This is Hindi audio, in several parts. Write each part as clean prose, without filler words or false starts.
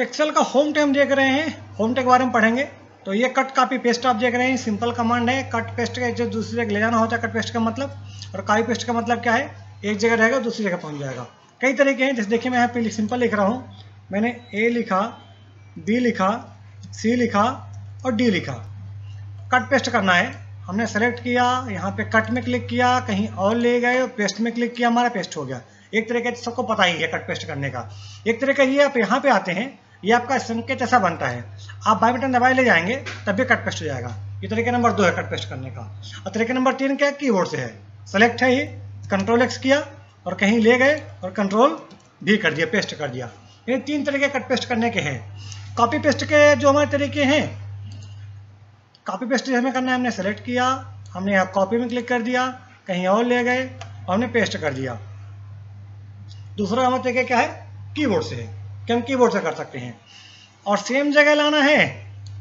एक्सेल का होम टैब देख रहे हैं, होम टैब के बारे में पढ़ेंगे। तो ये कट कॉपी पेस्ट आप देख रहे हैं, सिंपल कमांड है। कट पेस्ट का जो दूसरी जगह ले जाना होता है, कट पेस्ट का मतलब, और कॉपी पेस्ट का मतलब क्या है, एक जगह रहेगा दूसरी जगह पहुंच जाएगा। कई तरीके हैं, जैसे देखिए मैं यहाँ पे सिंपल लिख रहा हूँ, मैंने ए लिखा, बी लिखा, सी लिखा और डी लिखा। कट पेस्ट करना है, हमने सेलेक्ट किया, यहाँ पे कट में क्लिक किया, कहीं और ले गए, पेस्ट में क्लिक किया, हमारा पेस्ट हो गया। एक तरीका सबको पता ही है कट पेस्ट करने का। एक तरीका ये, आप यहाँ पे आते हैं, ये आपका संकेत ऐसा बनता है, आप बाई बटन दबाए ले जाएंगे तब भी कट पेस्ट हो जाएगा। ये तरीका नंबर 2 है कट पेस्ट करने का। और तरीका नंबर 3 क्या है, कीबोर्ड से है। सेलेक्ट है, ये कंट्रोल एक्स किया और कहीं ले गए और कंट्रोल भी कर दिया, पेस्ट कर दिया। ये 3 तरीके कट पेस्ट करने के हैं। कॉपी पेस्ट के जो हमारे तरीके हैं, कॉपी पेस्ट हमें करना है, हमने सेलेक्ट किया, हमने यहाँ कॉपी में क्लिक कर दिया, कहीं और ले गए और हमने पेस्ट कर दिया। दूसरा हमारा तरीका क्या है, कीबोर्ड से है, कि हम कीबोर्ड से कर सकते हैं। और सेम जगह लाना है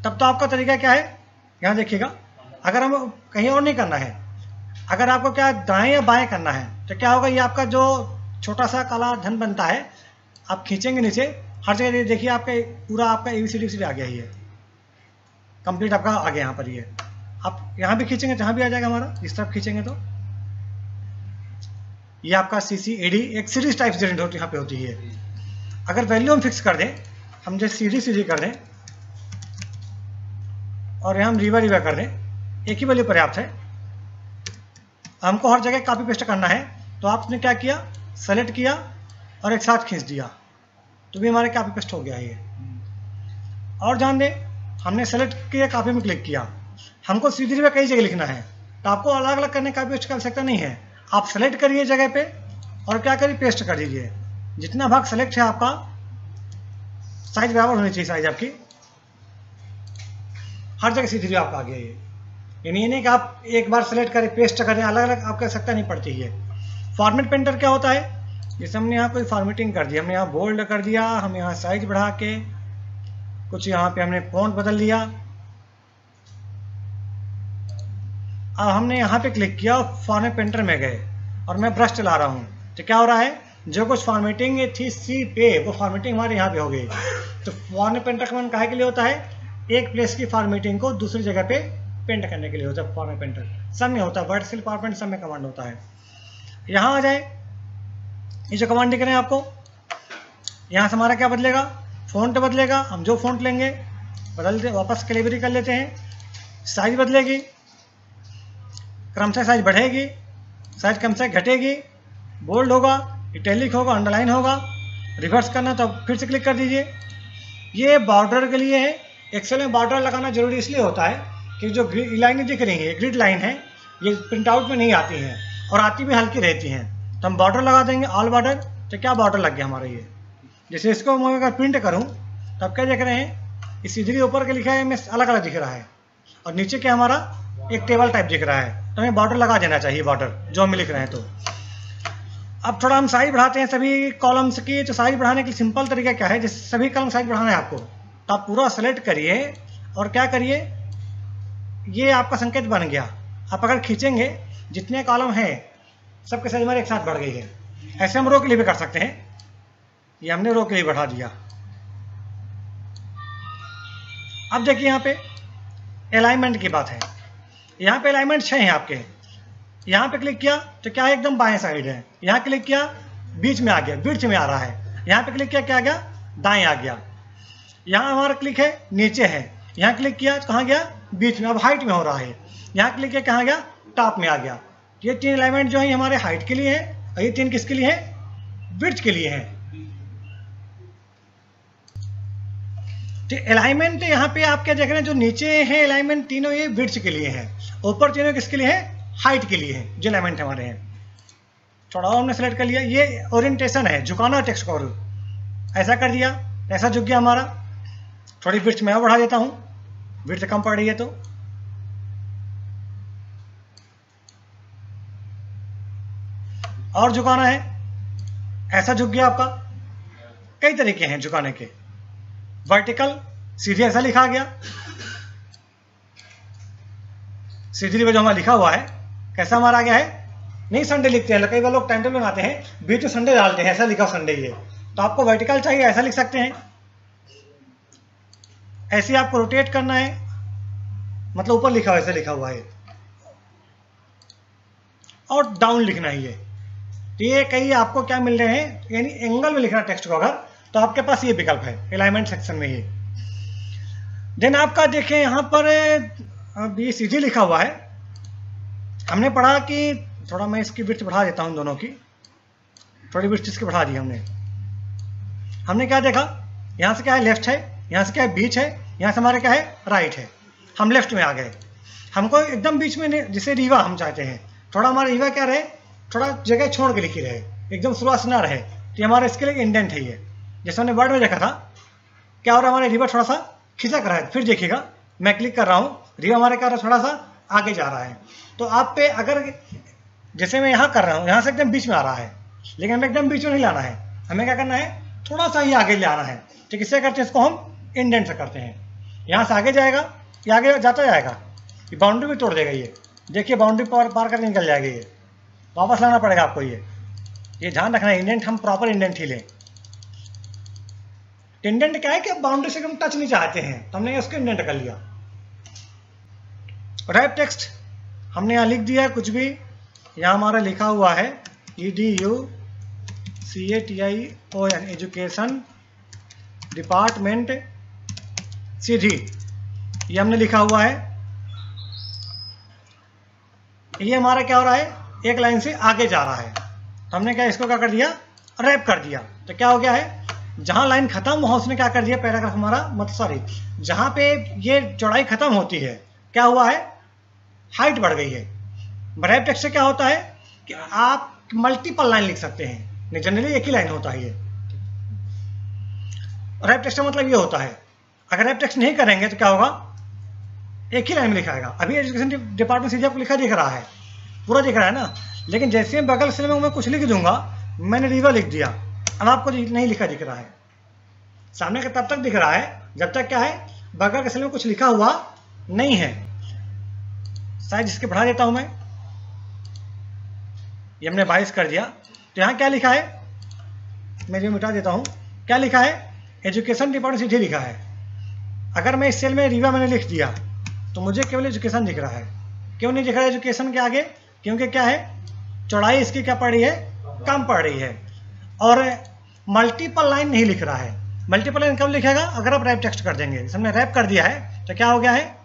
तब तो आपका तरीका क्या है, यहाँ देखिएगा, अगर हम कहीं और नहीं करना है, अगर आपको क्या दाएं या बाएं करना है तो क्या होगा, ये आपका जो छोटा सा काला धन बनता है, आप खींचेंगे नीचे, हर जगह देखिए आपका पूरा आपका ABCD आ गया, ये कंप्लीट आपका आ गया। यहाँ पर ये आप यहाँ भी खींचेंगे जहाँ भी आ जाएगा हमारा, इस तरफ खींचेंगे तो ये आपका CCAD एक सीरीज टाइप जनरेट यहाँ पे होती है। अगर वैल्यू हम फिक्स कर दें, हम जैसे CD कर दें और यहाँ हम रिवर कर दें, एक ही वैल्यू पर्याप्त है। हमको हर जगह कॉपी पेस्ट करना है, तो आपने क्या किया, सेलेक्ट किया और एक साथ खींच दिया, तो भी हमारे कॉपी पेस्ट हो गया ये। और ध्यान दें, हमने सेलेक्ट किया, कॉपी में क्लिक किया, हमको CD में कई जगह लिखना है, तो आपको अलग अलग करने कॉपी पेस्ट की आवश्यकता नहीं है। आप सेलेक्ट करिए जगह पे और क्या करिए, पेस्ट कर दीजिए। जितना भाग सेलेक्ट है आपका, साइज बराबर होनी चाहिए, साइज आपकी हर जगह CD आपका आ गया ये। यानी ये नहीं कि आप एक बार सेलेक्ट करें पेस्ट करें, अलग अलग आपको आवश्यकता नहीं पड़ती है। फॉर्मेट पेंटर क्या होता है, जैसे हमने यहाँ कोई फॉर्मेटिंग कर दिया, हमने यहाँ बोल्ड कर दिया, हम यहाँ साइज बढ़ा के कुछ यहाँ पे हमने फॉन्ट बदल दिया। अब हमने यहाँ पे क्लिक किया, फॉर्मेट पेंटर में गए और मैं ब्रश चला रहा हूँ, तो क्या हो रहा है, जो कुछ फॉर्मेटिंग थी सी पे, वो फॉर्मेटिंग हमारे यहाँ पे हो गई। तो फॉर्मेट पेंटर कमांड काहे के लिए होता है, एक प्लेस की फॉर्मेटिंग को दूसरी जगह पे पेंट करने के लिए होता है। फॉर्मेट पेंटर सब में होता है, वर्ड सेल पावर पेंट सब में कमांड होता है। यहाँ आ जाए, ये जो कमांड दिख रहे हैं आपको, यहाँ से हमारा क्या बदलेगा, फ़ॉन्ट बदलेगा। हम जो फ़ॉन्ट लेंगे बदलते, वापस कैलिब्रेट कर लेते हैं। साइज बदलेगी, क्रमशः साइज बढ़ेगी, साइज क्रमशः घटेगी, बोल्ड होगा, इटैलिक होगा, अंडरलाइन होगा। रिवर्स करना तो फिर से क्लिक कर दीजिए। ये बॉर्डर के लिए है। एक्सेल में बॉर्डर लगाना जरूरी इसलिए होता है कि जो लाइनें दिख रही हैं, ग्रिड लाइन है, ये प्रिंट आउट में नहीं आती हैं और आती भी हल्की रहती हैं। तो हम बॉर्डर लगा देंगे, ऑल बॉर्डर। तो क्या बॉर्डर लग गया हमारा ये। जैसे इसको मैं अगर प्रिंट करूँ तो आप क्या देख रहे हैं, इस सीधे ऊपर के लिखा है में अलग अलग दिख रहा है और नीचे क्या हमारा एक टेबल टाइप दिख रहा है। तो हमें बॉर्डर लगा देना चाहिए, बॉर्डर जो हम लिख रहे हैं। तो अब थोड़ा हम साइज बढ़ाते हैं सभी कॉलम्स की। तो साइज बढ़ाने के लिए सिंपल तरीका क्या है, जैसे सभी कॉलम साइज बढ़ाना है आपको, तो आप पूरा सेलेक्ट करिए और क्या करिए, ये आपका संकेत बन गया। आप अगर खींचेंगे, जितने कॉलम हैं सबके साइज हमारे एक साथ बढ़ गई है। ऐसे हम रो के लिए भी कर सकते हैं, ये हमने रो के लिए बढ़ा दिया। अब देखिए यहाँ पे अलाइनमेंट की बात है। यहाँ पे अलाइनमेंट 6 हैं आपके। यहाँ पे क्लिक किया तो क्या है, एकदम बाएं साइड है। यहाँ क्लिक किया, बीच में आ गया, बीच में आ रहा है। यहाँ पे क्लिक किया, क्या आ गया, दाएं आ गया। यहाँ हमारा क्लिक है, नीचे है। यहाँ क्लिक किया तो कहाँ गया, बीच में, अब हाइट में हो रहा है। यहाँ क्लिक किया, कहाँ गया, टॉप में आ गया। ये 3 अलाइनमेंट जो है हमारे हाइट के लिए है और ये 3 किसके लिए है, विड्थ के लिए है। तो अलाइनमेंट यहाँ पे आप क्या देख रहे हैं, जो नीचे है अलाइनमेंट तीनों ये विड्थ के लिए है, ऊपर तीनों किसके लिए है, हाइट के लिए है। जो अलाइनमेंट हमारे हैं, थोड़ा और हमने सेलेक्ट कर लिया। ये ओरिएंटेशन है, झुकाना टेक्स्ट को, ऐसा कर दिया, ऐसा झुक गया हमारा। थोड़ी विड्थ मैं और बढ़ा देता हूँ, विड्थ कम पड़ रही है तो। और झुकाना है, ऐसा झुक गया आपका। कई तरीके हैं झुकाने के। वर्टिकल सीधे ऐसा लिखा गया, सीधी जो हमारा लिखा हुआ है कैसा हमारा आ गया है, नहीं संडे लिखते हैं, कई बार लोग टाइम टेबल बनाते हैं बीच में संडे डालते हैं, ऐसा लिखा संडे ये। तो आपको वर्टिकल चाहिए, ऐसा लिख सकते हैं। ऐसे आपको रोटेट करना है, मतलब ऊपर लिखा हुआ ऐसे लिखा हुआ है, और डाउन लिखना है ये। तो ये कई आपको क्या मिल रहे हैं, यानी एंगल में लिखना टेक्स्ट को अगर, तो आपके पास ये विकल्प है अलाइनमेंट सेक्शन में ही। देन आपका देखें यहाँ पर अब ये सीधी लिखा हुआ है। हमने पढ़ा कि थोड़ा मैं इसकी विड्थ बढ़ा देता हूँ, दोनों की थोड़ी विड्थ इसकी बढ़ा दी हमने क्या देखा, यहाँ से क्या है लेफ्ट है, यहाँ से क्या है बीच है, यहाँ से हमारे क्या है राइट है। हम लेफ्ट में आ गए, हमको एकदम बीच में जिसे रीवा हम चाहते हैं, थोड़ा हमारा रीवा क्या रहे, थोड़ा जगह छोड़ के लिखी रहे, एकदम शुरुआत से ना रहे। तो हमारा इसके लिए इंडेंट है ये, जैसे हमने वर्ड में देखा था क्या हो रहा है, हमारा रीवा थोड़ा सा खिसक रहा है। फिर देखिएगा मैं क्लिक कर रहा हूँ, रीवा हमारे क्या थोड़ा सा आगे जा रहा है। तो आप पे अगर जैसे मैं यहाँ कर रहा हूँ, यहाँ से एकदम बीच में आ रहा है, लेकिन हमें एकदम बीच में नहीं लाना है, हमें क्या करना है थोड़ा सा ही आगे ले आना है। तो किससे करते हैं, इसको हम इंडेंट से करते हैं। यहाँ से आगे जाएगा, ये आगे जाता जाएगा, ये बाउंड्री भी तोड़ देगा। ये देखिए बाउंड्री पार करके निकल जाएगा, ये वापस लाना पड़ेगा आपको। ये ध्यान रखना है, इंडेंट हम प्रॉपर इंडेंट ही लें। इंडेंट क्या है कि अब बाउंड्री से हम टच नहीं चाहते हैं, तो हमने उसको इंडेंट कर लिया। रैप टेक्स्ट हमने यहाँ लिख दिया कुछ भी, यहाँ हमारा लिखा हुआ है EDUCATION एजुकेशन डिपार्टमेंट सीधी, ये हमने लिखा हुआ है। ये हमारा क्या हो रहा है, एक लाइन से आगे जा रहा है, तो हमने क्या इसको क्या कर दिया रैप कर दिया। तो क्या हो गया है, जहां लाइन खत्म हुआ उसने क्या कर दिया, पैराग्राफ हमारा मतलब सॉरी जहां पे ये चौड़ाई खत्म होती है क्या हुआ है, हाइट बढ़ गई है। रैप टेक्स्ट से क्या होता है कि आप मल्टीपल लाइन लिख सकते हैं, नहीं जनरली एक ही लाइन होता है ये। रैप टेक्स्ट का मतलब ये होता है, अगर रैप टेक्स्ट नहीं करेंगे तो क्या होगा, एक ही लाइन में लिखाएगा। अभी एजुकेशन डिपार्टमेंट सीधे आपको लिखा दिख रहा है, पूरा दिख रहा है ना, लेकिन जैसे बगल से मैं कुछ लिख दूंगा, मैंने रीवा लिख दिया, अब आपको नहीं लिखा दिख रहा है, सामने का तब तक दिख रहा है जब तक क्या है बगल के सेल में कुछ लिखा हुआ नहीं है। साइज इसके बढ़ा देता हूं मैं, ये हमने 22 कर दिया। तो यहाँ क्या लिखा है, मैं जो मिटा देता हूँ, क्या लिखा है एजुकेशन डिपार्टमेंट सीधे लिखा है। अगर मैं इस सेल में रीवा मैंने लिख दिया तो मुझे केवल एजुकेशन दिख रहा है। क्यों नहीं दिख रहा है एजुकेशन के आगे, क्योंकि क्या है चौड़ाई इसकी क्या पड़ रही है, कम पड़ रही है, और मल्टीपल लाइन नहीं लिख रहा है। मल्टीपल लाइन कब लिखेगा, अगर आप रैप टेक्स्ट कर देंगे। हमने रैप कर दिया है तो क्या हो गया है,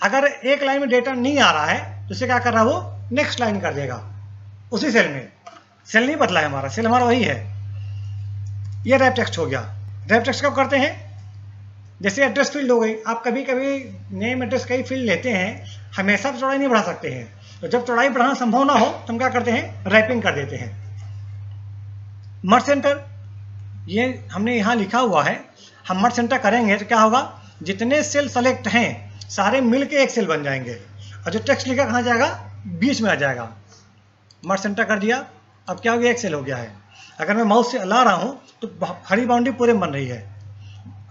अगर एक लाइन में डेटा नहीं आ रहा है तो इसे क्या कर रहा है वो नेक्स्ट लाइन कर देगा उसी सेल में। सेल नहीं बदला है हमारा, सेल हमारा वही है। ये रैप टेक्स्ट हो गया। रैप टेक्स्ट कब करते हैं, जैसे एड्रेस फील्ड हो गई, आप कभी कभी नेम एड्रेस कई फील्ड लेते हैं, हमेशा तो चौड़ाई नहीं बढ़ा सकते हैं, तो जब चौड़ाई बढ़ाना संभव ना हो तो हम क्या करते हैं रैपिंग कर देते हैं। मर्ज सेंटर, ये हमने यहाँ लिखा हुआ है, हम मर्ज सेंटर करेंगे तो क्या होगा, जितने सेल सेलेक्ट हैं सारे मिलके एक सेल बन जाएंगे, और जो टेक्स्ट लिखा कहाँ जाएगा, बीच में आ जाएगा। मर्ज सेंटर कर दिया, अब क्या हो गया, एक सेल हो गया है। अगर मैं माउस से ला रहा हूँ तो हरी बाउंड्री पूरे बन रही है,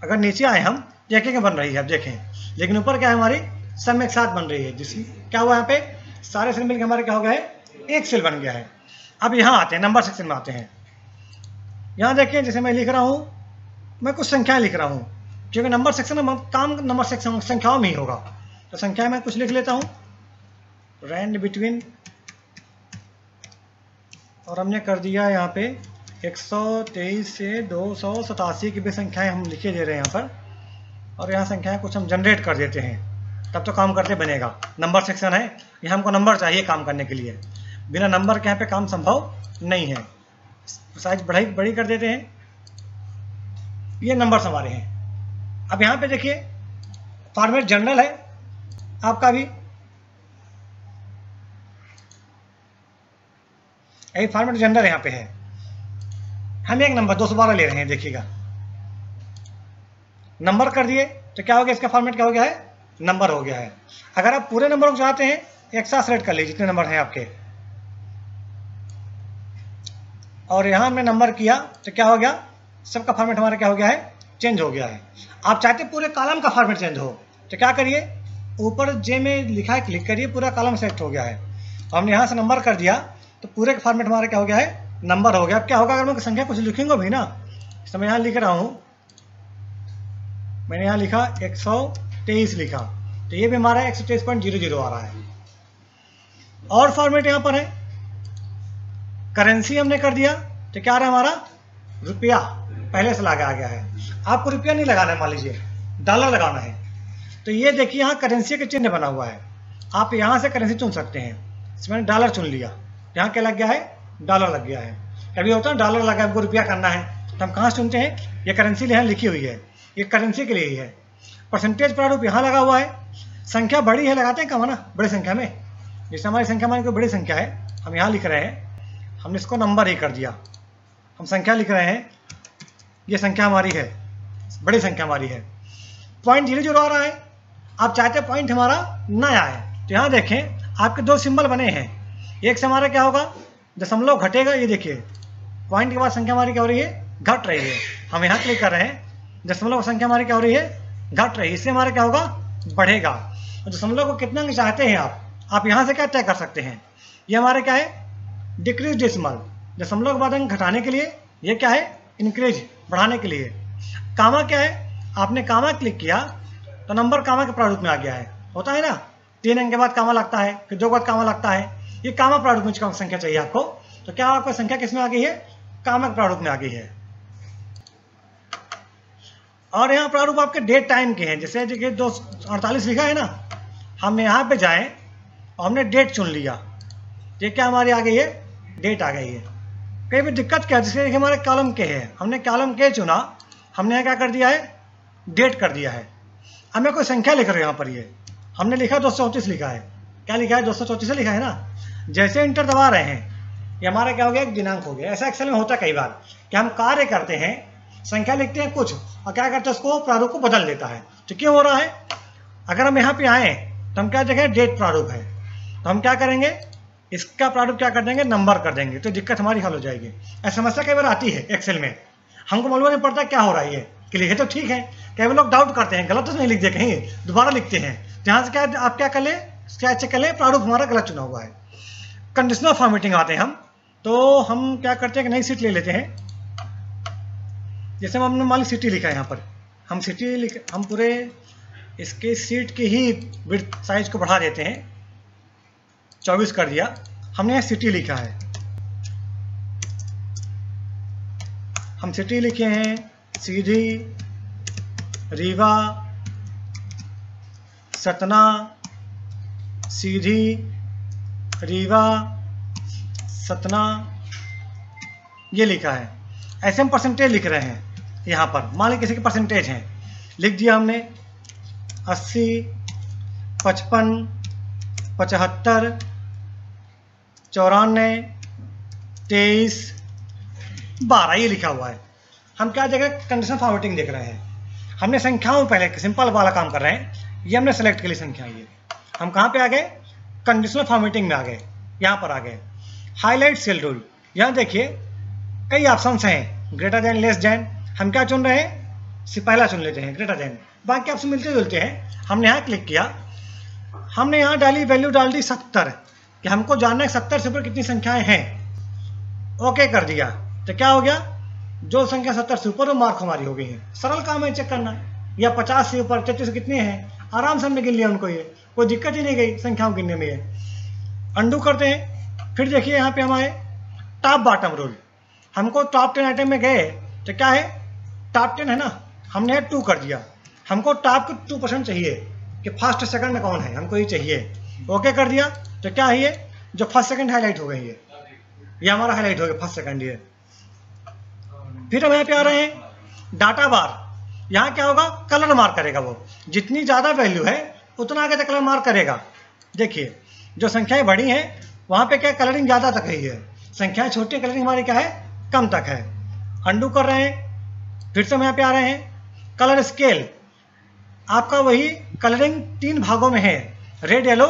अगर नीचे आए हम एक एक बन रही है, अब देखें, लेकिन ऊपर क्या है हमारी सब एक साथ बन रही है, जिसमें क्या हुआ यहाँ पे सारे सेल मिलकर हमारे क्या हो गया है, एक सेल बन गया है। अब यहाँ आते हैं नंबर सेक्शन में आते हैं। यहाँ देखिए जैसे मैं लिख रहा हूँ, मैं कुछ संख्याएं लिख रहा हूँ, क्योंकि नंबर सेक्शन में काम नंबर सेक्शन संख्याओं में ही होगा, तो संख्या में कुछ लिख लेता हूँ, रैंड बिटवीन, और हमने कर दिया यहाँ पे 123 से 287 की भी संख्याएं हम लिखे दे रहे हैं यहाँ पर, और यहाँ संख्याएं कुछ हम जनरेट कर देते हैं, तब तो काम करते बनेगा। नंबर सेक्शन है, यहाँ हमको नंबर चाहिए काम करने के लिए, बिना नंबर के यहाँ पे काम संभव नहीं है। साइज बड़ी कर देते हैं, ये नंबर्स हमारे हैं। अब यहाँ पे देखिए फॉर्मेट जनरल है आपका भी, यही फॉर्मेट जनरल यहाँ पे है। हम एक नंबर 212 ले रहे हैं, देखिएगा नंबर कर दिए तो क्या हो गया, इसका फॉर्मेट क्या हो गया है, नंबर हो गया है। अगर आप पूरे नंबर को चाहते हैं एक साथ सेलेक्ट कर लीजिए जितने नंबर हैं आपके, और यहाँ हमने नंबर किया तो क्या हो गया, सबका फॉर्मेट हमारा क्या हो गया है, चेंज हो गया है। आप चाहते पूरे कॉलम का फॉर्मेट चेंज हो तो क्या करिए, ऊपर जे में लिखा है क्लिक करिए, पूरा कॉलम सेलेक्ट हो गया है। हमने यहाँ से नंबर कर दिया तो पूरे का फॉर्मेट हमारा क्या हो गया है, नंबर हो गया। अब क्या होगा, अगर मैं संख्या कुछ लिखूंगा भी ना, तो मैं यहाँ लिख रहा हूँ मैंने यहाँ लिखा 123 लिखा, तो ये भी हमारा 123.00 आ रहा है। और फॉर्मेट यहाँ पर है, करेंसी हमने कर दिया तो क्या आ रहा है हमारा रुपया, पहले से लगा गया है। आपको रुपया नहीं लगाना है, मान लीजिए डॉलर लगाना है, तो ये देखिए यहाँ करेंसी का चिन्ह बना हुआ है, आप यहाँ से करेंसी चुन सकते हैं। इसमें डॉलर चुन लिया, यहाँ क्या लग गया है, डॉलर लग गया है। कभी होता है डॉलर लगा, हमको रुपया करना है तो हम कहाँ से चुनते हैं, ये करेंसी यहाँ लिखी हुई है, ये करेंसी के लिए ही है। परसेंटेज प्रारूप यहाँ लगा हुआ है, संख्या बड़ी है लगाते हैं कम है ना, बड़ी संख्या में, जैसे हमारी संख्या मान कोई बड़ी संख्या है, हम यहाँ लिख रहे हैं, हमने इसको नंबर ही कर दिया, हम संख्या लिख रहे हैं, ये संख्या हमारी है, बड़ी संख्या हमारी है। 0.00 आ रहा है, आप चाहते हैं पॉइंट हमारा ना आए, तो यहाँ देखें आपके दो सिंबल बने हैं, एक से हमारा क्या होगा, दशमलव घटेगा, ये देखिए पॉइंट के बाद संख्या हमारी क्या हो रही है, घट रही है। हम यहाँ क्लिक कर रहे हैं, दशमलव संख्या हमारी क्या हो रही है, घट रही है, इससे हमारा क्या होगा, बढ़ेगा। तो दशमलव को कितना चाहते हैं आप यहाँ से क्या तय कर सकते हैं, ये हमारे क्या है, डिक्रीज डेसिमल, दशमलव के बाद अंक घटाने के लिए, ये क्या है, इंक्रीज बढ़ाने के लिए। कामा क्या है, आपने कामा क्लिक किया तो नंबर कामा के प्रारूप में आ गया है, होता है ना, 3 अंक के बाद कामा लगता है, फिर 2 के बाद कामा लगता है, ये कामा प्रारूप में संख्या चाहिए आपको, तो क्या आपको संख्या किस में आ गई है, कामा के प्रारूप में आ गई है। और यहाँ प्रारूप आपके डेट टाइम के हैं, जैसे 248 लिखा है ना, हम यहाँ पे जाएं और हमने डेट चुन लिया, ये क्या हमारी आ गई है, डेट आ गई है। कहीं भी दिक्कत क्या है, जैसे हमारे कॉलम के है, हमने कॉलम के चुना, हमने यहाँ क्या कर दिया है, डेट कर दिया है। हमें कोई संख्या लिख रहे हैं यहाँ पर, ये हमने लिखा 234 लिखा है, क्या लिखा है, 234 लिखा है ना। जैसे इंटर दबा रहे हैं, ये हमारा क्या हो गया, एक दिनांक हो गया। ऐसा एक्सेल में होता है कई बार कि हम कार्य करते हैं, संख्या लिखते हैं कुछ, और क्या करते हैं, उसको प्रारूप को बदल देता है। तो क्यों हो रहा है, अगर हम यहाँ पे आए तो हम क्या देखें, डेट प्रारूप है, तो हम क्या करेंगे, इसका प्रारूप क्या कर देंगे, नंबर कर देंगे, तो दिक्कत हमारी हल हो जाएगी। ऐसी समस्या कई बार आती है एक्सेल में, हमको मालूम नहीं पड़ता क्या हो रहा है, कि लिखे तो ठीक है, कई लोग डाउट करते हैं, गलत तो नहीं लिख दे, कहीं दोबारा लिखते हैं, जहाँ से क्या आप क्या कर लें, क्या चेक कर लें, प्रारूप हमारा गलत चुना हुआ है। कंडीशनल फॉर्मेटिंग आते हैं हम, तो हम क्या करते हैं कि नई सीट ले लेते हैं, जैसे हमने मान ली सिटी लिखा है यहाँ पर, हम सिटी हम पूरे इसके सीट की ही विड्थ साइज को बढ़ा देते हैं, 24 कर दिया, हमने यहाँ सिटी लिखा है, हम सिटी लिखे हैं, सीधी, रीवा, सतना, सीधी, रीवा, सतना, ये लिखा है। ऐसे हम परसेंटेज लिख रहे हैं, यहाँ पर मान लीजिए किसी के परसेंटेज हैं, लिख दिया हमने 80, 55, 75, 94, 23, 12, ये लिखा हुआ है। हम क्या देख रहे हैं, कंडीशनल फॉर्मेटिंग देख रहे हैं, हमने संख्याओं में पहले सिंपल वाला काम कर रहे हैं, ये हमने सेलेक्ट के लिए संख्या, ये हम कहाँ पे आ गए, कंडीशनल फॉर्मेटिंग में आ गए, यहाँ पर आ गए। हाईलाइट सेल रूल, यहाँ देखिए कई ऑप्शंस हैं, ग्रेटर देन, लेस देन, हम क्या चुन रहे हैं, पहला चुन लेते हैं ग्रेटर देन, बाकी ऑप्शन मिलते जुलते हैं। हमने यहाँ क्लिक किया, हमने यहाँ डाली वैल्यू डाल दी 70, कि हमको जानना है 70 से ऊपर कितनी संख्याएं हैं, ओके कर दिया, तो क्या हो गया, जो संख्या 70 से ऊपर वो मार्क हमारी हो गई है। सरल काम है चेक करना, या 50 से ऊपर 33 कितने हैं, आराम से हमने गिन लिया उनको, ये कोई दिक्कत ही नहीं गई संख्याओं गिनने में। ये अंडू करते हैं, फिर देखिए यहाँ पे हमारे टॉप बॉटम रूल, हमको टॉप 10 आइटम में गए तो क्या है, टॉप 10 है ना, हमने 2 कर दिया, हमको टॉप के 2% चाहिए, कि फर्स्ट सेकंड कौन है, हमको ये चाहिए, ओके कर दिया, तो क्या है, ये जो फर्स्ट सेकंड हाईलाइट हो गई, ये हमारा हाईलाइट हो गया फर्स्ट सेकंड। ये फिर हम यहाँ पे आ रहे हैं डाटा बार, यहाँ क्या होगा, कलर मार्क करेगा, वो जितनी ज़्यादा वैल्यू है उतना आगे तक कलर मार्क करेगा। देखिए जो संख्याएं बड़ी हैं वहाँ पे क्या कलरिंग ज़्यादा तक रही है, संख्याएं छोटी, कलरिंग हमारी क्या है, कम तक है। अंडू कर रहे हैं, फिर से हम यहाँ पे आ रहे हैं, कलर स्केल, आपका वही कलरिंग 3 भागों में है, रेड, येलो,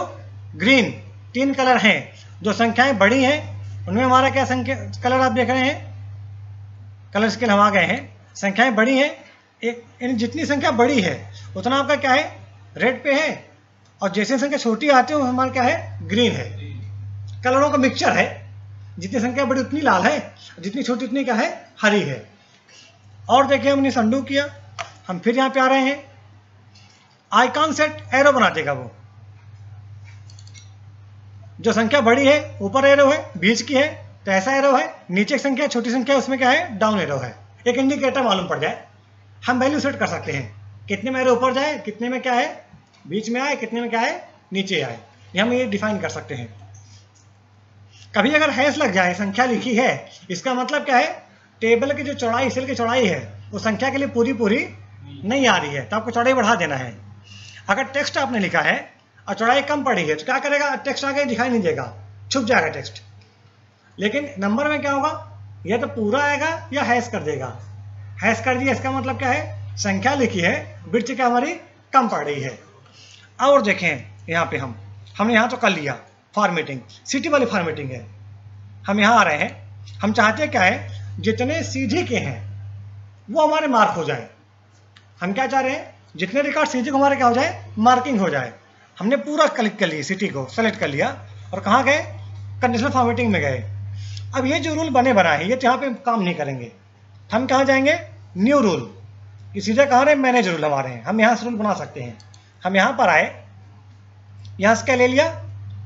ग्रीन, 3 कलर हैं। जो संख्याएं बड़ी हैं उनमें हमारा क्या संख्या कलर आप देख रहे हैं, कलर स्केल हम आ गए हैं, संख्याएं बड़ी हैं, एक जितनी संख्या बड़ी है उतना आपका क्या है, रेड पे है, और जैसे संख्या छोटी आती है हमारा क्या है, ग्रीन है। कलरों का मिक्सचर है, जितनी संख्या बड़ी उतनी लाल है, जितनी छोटी उतनी क्या है, हरी है। और देखिए हमने अंडू किया, हम फिर यहाँ पे आ रहे हैं, आइकॉन सेट एरो बना देगा वो। जो संख्या बड़ी है ऊपर एरो है, बीच की है तो ऐसा एरो है, नीचे की संख्या छोटी संख्या है उसमें क्या है, डाउन एरो है। एक इंडिकेटर मालूम पड़ जाए, हम वैल्यू सेट कर सकते हैं कितने में एरो ऊपर जाए, कितने में क्या है बीच में आए, कितने में क्या है नीचे आए, ये हम ये डिफाइन कर सकते हैं। कभी अगर हैश लग जाए, संख्या लिखी है, इसका मतलब क्या है, टेबल की जो चौड़ाई, सेल की चौड़ाई है वो संख्या के लिए पूरी नहीं आ रही है, तो आपको चौड़ाई बढ़ा देना है। अगर टेक्स्ट आपने लिखा है और चौड़ाई कम पड़ी है तो क्या करेगा, टेक्स्ट आगे दिखाई नहीं देगा, छुप जाएगा टेक्स्ट। लेकिन नंबर में क्या होगा, या तो पूरा आएगा या हैश कर देगा। हैश कर दिया इसका मतलब क्या है, संख्या लिखी है, बिट्स क्या हमारी कम पड़ रही है। और देखें यहाँ पे हमने यहाँ तो कर लिया फॉर्मेटिंग, सिटी वाली फॉर्मेटिंग है। हम यहाँ आ रहे हैं, हम चाहते हैं क्या है, जितने सीधी के हैं वो हमारे मार्क हो जाए। हम क्या चाह रहे हैं, जितने रिकॉर्ड सीधी को हमारे क्या हो जाए, मार्किंग हो जाए। हमने पूरा क्लिक कर लिया, सिटी को सेलेक्ट कर लिया और कहाँ गए, कंडीशनल फॉर्मेटिंग में गए। अब ये जो रूल बने बनाए हैं ये यहाँ पे काम नहीं करेंगे, हम कहाँ जाएंगे, न्यू रूल। ये सीधे कहाँ रहे, मैनेज रूल हमारे हैं, हम यहाँ से रूल बना सकते हैं। हम यहाँ पर आए, यहाँ से क्या ले लिया,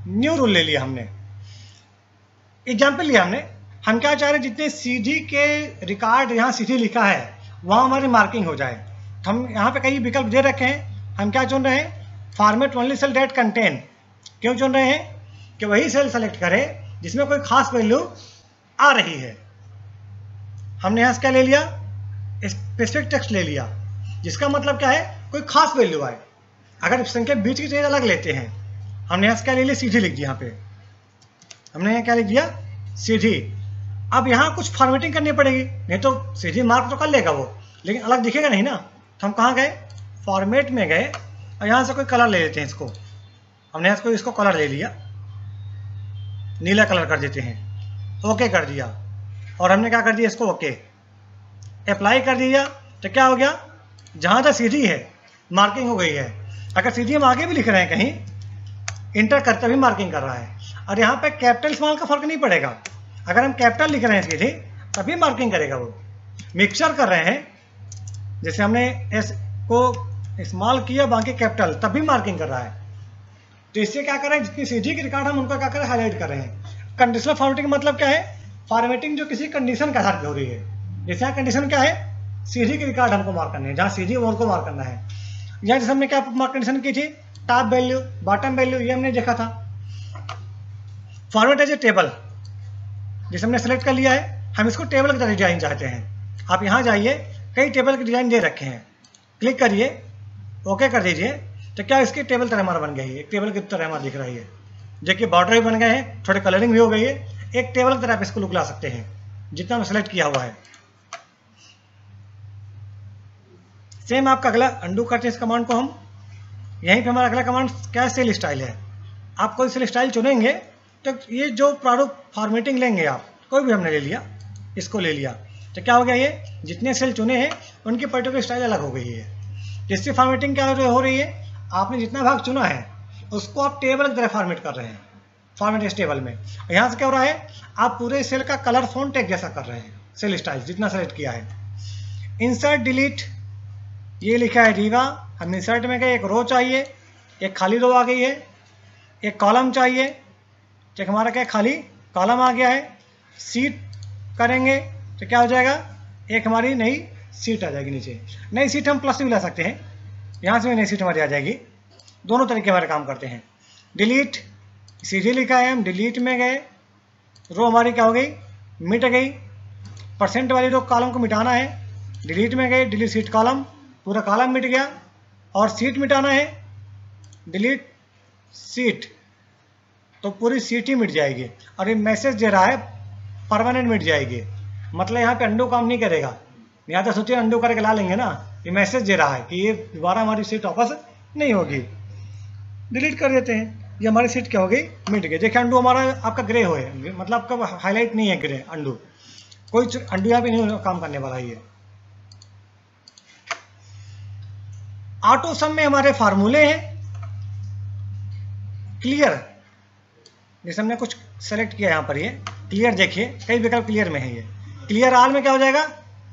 न्यू रूल ले लिया हमने, एग्जाम्पल लिया हमने। हम क्या चाह रहे हैं, जितने सीधी के रिकॉर्ड यहाँ सीधी लिखा है वहाँ हमारी मार्किंग हो जाए। तो हम यहाँ पे कई विकल्प दे रखे हैं, हम क्या चुन रहे हैं, format only cells that contain. क्यों चुन रहे हैं, कि वही सेल सेलेक्ट करें जिसमें कोई खास वैल्यू आ रही है। हमने यहाँ से क्या ले लिया, स्पेसिफिक टेक्स्ट ले लिया, जिसका मतलब क्या है, कोई खास वैल्यू आए। अगर संख्या बीच की चीज अलग लेते हैं, हमने यहाँ से क्या ले लिया, सीधी लिख दिया। यहाँ पे हमने यहाँ क्या लिख दिया, सीधी। अब यहाँ कुछ फॉर्मेटिंग करनी पड़ेगी, नहीं तो सीधी मार्क तो कर लेगा वो, लेकिन अलग दिखेगा नहीं ना। तो हम कहाँ गए, फॉर्मेट में गए और यहाँ से कोई कलर ले लेते हैं इसको। हमने यहाँ से इसको कलर ले लिया, नीला कलर कर देते हैं, ओके कर दिया। और हमने क्या कर दिया, इसको ओके अप्लाई कर दिया। तो क्या हो गया, जहाँ तक सीधी है मार्किंग हो गई है। अगर सीधी हम आगे भी लिख रहे हैं कहीं, इंटर करते भी मार्किंग कर रहा है। और यहाँ पे कैपिटल स्मॉल का फर्क नहीं पड़ेगा, अगर हम कैपिटल लिख रहे हैं सीधे तभी मार्किंग करेगा वो। मिक्सचर कर रहे हैं, जैसे हमने एस को स्मॉल किया बाकी कैपिटल, तभी मार्किंग कर रहा है। तो इससे क्या कर रहे हैं, जितनी सीधी की रिकॉर्ड हम उनका क्या कर रहे हैं, हाईलाइट कर रहे हैं। कंडीशनल फॉर्मेटिंग का मतलब क्या है, फॉर्मेटिंग जो किसी कंडीशन के आधार पर हो रही है। जैसे यहाँ कंडीशन क्या है, सीधी की रिकॉर्ड हमको मार्क करनी है, जहाँ सीधी वो उनको मार्क करना है। यहाँ जैसे हमने क्या मार्क कंडीशन की थी, टॉप वैल्यू बॉटम वैल्यू, ये हमने देखा था। फॉर्मेट एज ए टेबल, जैसे हमने सेलेक्ट कर लिया है, हम इसको टेबल की तरह डिजाइन चाहते हैं। आप यहाँ जाइए, कई टेबल के डिजाइन दे रखे हैं, क्लिक करिए, ओके कर दीजिए। तो क्या इसकी टेबल तरह हमारा बन गई है, एक टेबल की तरह हमारा दिख रही है। देखिए बॉर्डर भी बन गए हैं, थोड़े कलरिंग भी हो गई है, एक टेबल की तरह आप इसको लुक ला सकते हैं जितना हम सेलेक्ट किया हुआ है। सेम आपका अगला अंडू करते हैं इस कमांड को हम। यहीं पे हमारा अगला कमांड क्या है, सेल स्टाइल है। आप कोई सेल स्टाइल चुनेंगे तो ये जो प्रारूप फॉर्मेटिंग लेंगे आप, कोई भी हमने ले लिया, इसको ले लिया, तो क्या हो गया, ये जितने सेल चुने हैं उनकी पर्टिकुलर स्टाइल अलग हो गई है। इससे फॉर्मेटिंग क्या हो रही है, आपने जितना भाग चुना है उसको आप टेबल की तरह फॉर्मेट कर रहे हैं, फॉर्मेट इस टेबल में। यहाँ से क्या हो रहा है, आप पूरे सेल का कलर फॉन्ट एक जैसा कर रहे हैं, सेल स्टाइल जितना सेलेक्ट किया है। इंसर्ट डिलीट, ये लिखा है रीवा, हम इंसर्ट में गए, एक रो चाहिए, एक खाली रो आ गई है, एक कॉलम चाहिए, तो हमारा क्या खाली कॉलम आ गया है। सीट करेंगे तो क्या हो जाएगा, एक हमारी नई सीट आ जाएगी नीचे। नई सीट हम प्लस भी ला सकते हैं, यहाँ से भी नई सीट हमारी आ जाएगी। दोनों तरीके हमारे काम करते हैं। डिलीट, सीधी लिखा है, हम डिलीट में गए, रो हमारी क्या हो गई, मिट गई। परसेंट वाली रो कॉलम को मिटाना है, डिलीट में गए, डिलीट सीट कॉलम, पूरा कॉलम मिट गया। और सीट मिटाना है, डिलीट सीट, तो पूरी सीट ही मिट जाएगी। और ये मैसेज दे रहा है परमानेंट मिट जाएगी, मतलब यहाँ पे अंडू काम नहीं करेगा। यहाँ तो सोचिए अंडू करके ला लेंगे ना, ये मैसेज दे रहा है कि ये दोबारा हमारी सीट वापस नहीं होगी। डिलीट कर देते हैं, ये हमारी सीट क्या हो गई, मिट गई। देखिए अंडू हमारा आपका ग्रे हो है, मतलब आपका हाईलाइट नहीं है ग्रे अंडू, कोई अंडू यहाँ पे नहीं काम करने वाला है। ऑटो सम में हमारे फार्मूले हैं। क्लियर, जैसे हमने कुछ सेलेक्ट किया यहाँ पर, ये क्लियर देखिए कई विकल्प क्लियर में है। ये क्लियर आल में क्या हो जाएगा,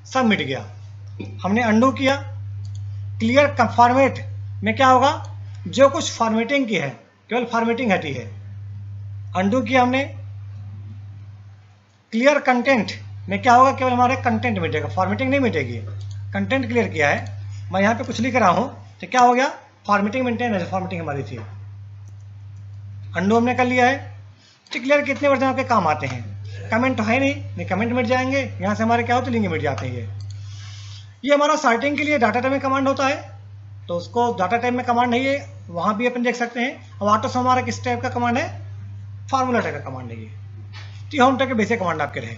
सब मिट गया। हमने अंडू किया, क्लियर फॉर्मेट में क्या होगा, जो कुछ फॉर्मेटिंग की है केवल फॉर्मेटिंग हटी है। अंडू किया हमने। क्लियर कंटेंट में क्या होगा, केवल हमारे कंटेंट मिटेगा, फॉर्मेटिंग नहीं मिटेगी। कंटेंट क्लियर किया है, मैं यहाँ पे कुछ लिख रहा हूँ तो क्या हो गया, फॉर्मेटिंग मेंटेन है, फॉर्मेटिंग हमारी थी। अंडू हमने कर लिया है। तो क्लियर कितने वर्जन आपके काम आते हैं, कमेंट तो है नहीं कमेंट मिट जाएंगे, यहाँ से हमारे क्या होते लिंक मिट जाते हैं। ये हमारा सॉर्टिंग के लिए डाटा टाइप में कमांड होता है, तो उसको डाटा टाइप में कमांड नहीं है, वहाँ भी अपन देख सकते हैं। और ऑटो से हमारा किस टाइप का कमांड है, फार्मूला टाइप का कमांड है ये। तो होम टाइप के बेसिक कमांड आपके रहे।